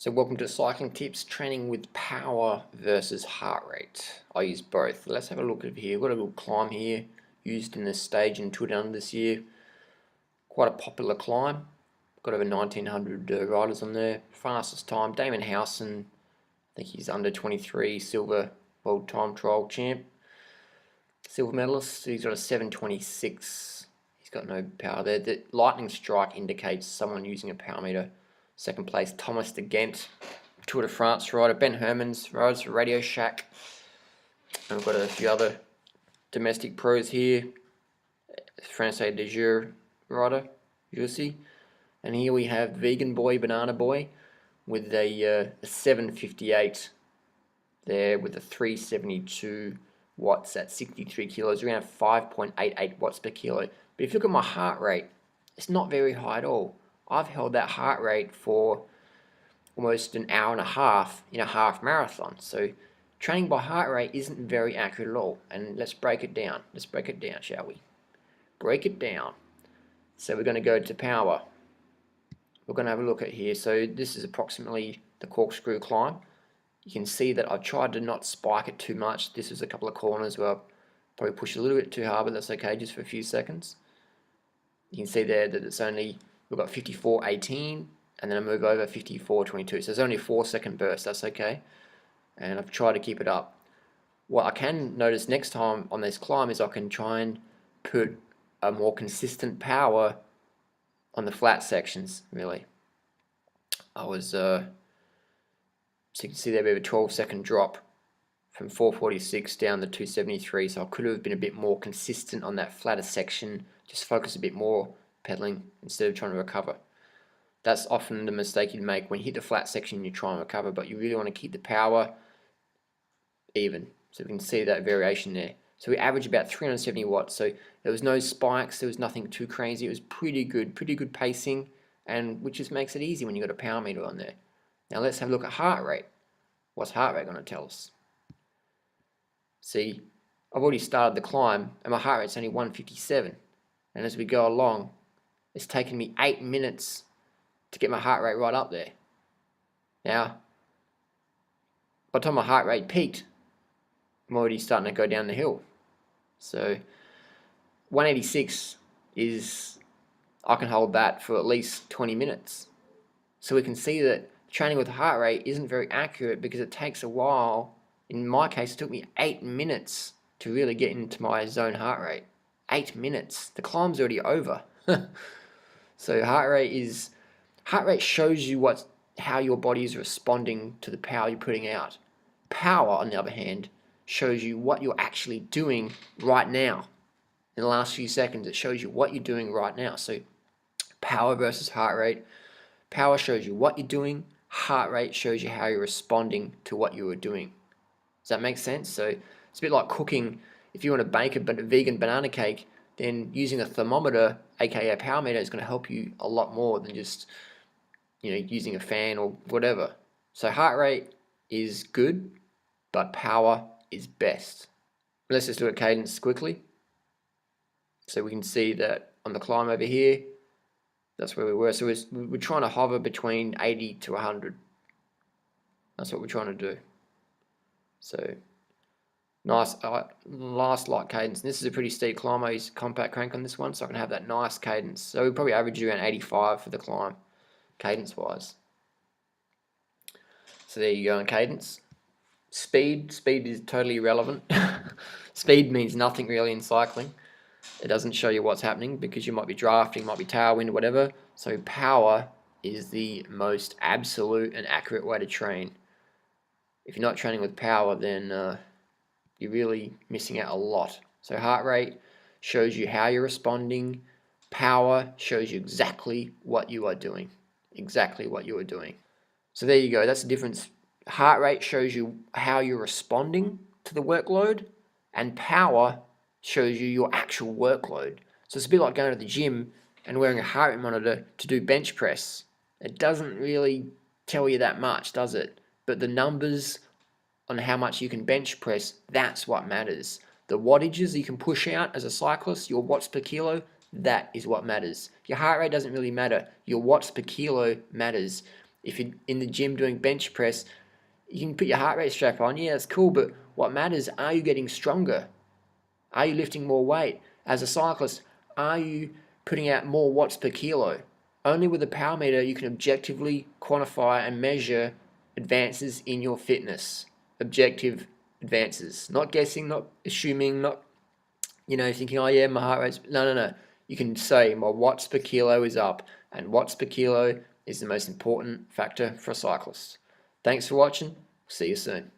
So welcome to Cycling Tips, training with power versus heart rate. I use both. Let's have a look at here. We've got a little climb here, used in the stage in Tour Down this year. Quite a popular climb. Got over 1900 riders on there. Fastest time, Damon Howson. I think he's under 23, silver world time trial champ. Silver medalist, he's got a 7:26. He's got no power there. The lightning strike indicates someone using a power meter. Second place, Thomas de Ghent, Tour de France rider. Ben Hermans rides for Radio Shack. And we've got a few other domestic pros here. Francais de Jour rider, Jussi. And here we have Vegan Boy, Banana Boy, with a 7:58 there with a 372 watts at 63 kilos. We're going to have 5.88 watts per kilo. But if you look at my heart rate, it's not very high at all. I've held that heart rate for almost an hour and a half in a half marathon. So training by heart rate isn't very accurate at all. And let's break it down. Let's break it down, shall we? Break it down. So we're going to go to power. We're going to have a look at here. So this is approximately the corkscrew climb. You can see that I've tried to not spike it too much. This is a couple of corners where I'll probably push a little bit too hard, but that's okay, just for a few seconds. You can see there that it's only, we've got 54.18, and then I move over 54.22. So it's only a 4-second burst, that's okay. And I've tried to keep it up. What I can notice next time on this climb is I can try and put a more consistent power on the flat sections, really. I was, so you can see there we have a 12-second drop from 446 down to 273, so I could have been a bit more consistent on that flatter section, just focus a bit more pedaling instead of trying to recover. That's often the mistake you make when you hit the flat section, you try and recover, but you really want to keep the power even. So we can see that variation there. So we average about 370 watts, so there was no spikes, there was nothing too crazy. It was pretty good pacing, and which just makes it easy when you've got a power meter on there. Now let's have a look at heart rate. What's heart rate going to tell us? See, I've already started the climb and my heart rate's only 157. And as we go along, it's taken me 8 minutes to get my heart rate right up there. Now, by the time my heart rate peaked, I'm already starting to go down the hill. So 186 is, I can hold that for at least 20 minutes. So we can see that training with heart rate isn't very accurate because it takes a while. In my case, it took me 8 minutes to really get into my zone heart rate. 8 minutes. The climb's already over. So heart rate shows you how your body is responding to the power you're putting out. Power, on the other hand, shows you what you're actually doing right now. In the last few seconds, it shows you what you're doing right now. So power versus heart rate. Power shows you what you're doing. Heart rate shows you how you're responding to what you were doing. Does that make sense? So it's a bit like cooking. If you want to bake a vegan banana cake, then using a thermometer, aka a power meter, is going to help you a lot more than just, using a fan or whatever. So heart rate is good, but power is best. Let's just do a cadence quickly. So we can see that on the climb over here, that's where we were. So we're trying to hover between 80 to 100. That's what we're trying to do. So nice, last light cadence. And this is a pretty steep climb. I use compact crank on this one, so I can have that nice cadence. So we probably average around 85 for the climb, cadence-wise. So there you go on cadence. Speed is totally irrelevant. Speed means nothing really in cycling. It doesn't show you what's happening because you might be drafting, might be tailwind, whatever. So power is the most absolute and accurate way to train. If you're not training with power, then you're really missing out a lot. So heart rate shows you how you're responding. Power shows you exactly what you are doing. Exactly what you are doing. So there you go. That's the difference. Heart rate shows you how you're responding to the workload, and power shows you your actual workload. So it's a bit like going to the gym and wearing a heart rate monitor to do bench press. It doesn't really tell you that much, does it? But the numbers on how much you can bench press, that's what matters. The wattages you can push out as a cyclist, your watts per kilo, that is what matters. Your heart rate doesn't really matter. Your watts per kilo matters. If you're in the gym doing bench press, you can put your heart rate strap on. Yeah, that's cool, but what matters, are you getting stronger? Are you lifting more weight? As a cyclist, are you putting out more watts per kilo? Only with a power meter you can objectively quantify and measure advances in your fitness. Objective advances. Not guessing, not assuming, not thinking, oh yeah, my heart rate's... No. You can say my watts per kilo is up, and watts per kilo is the most important factor for a cyclist. Thanks for watching. See you soon.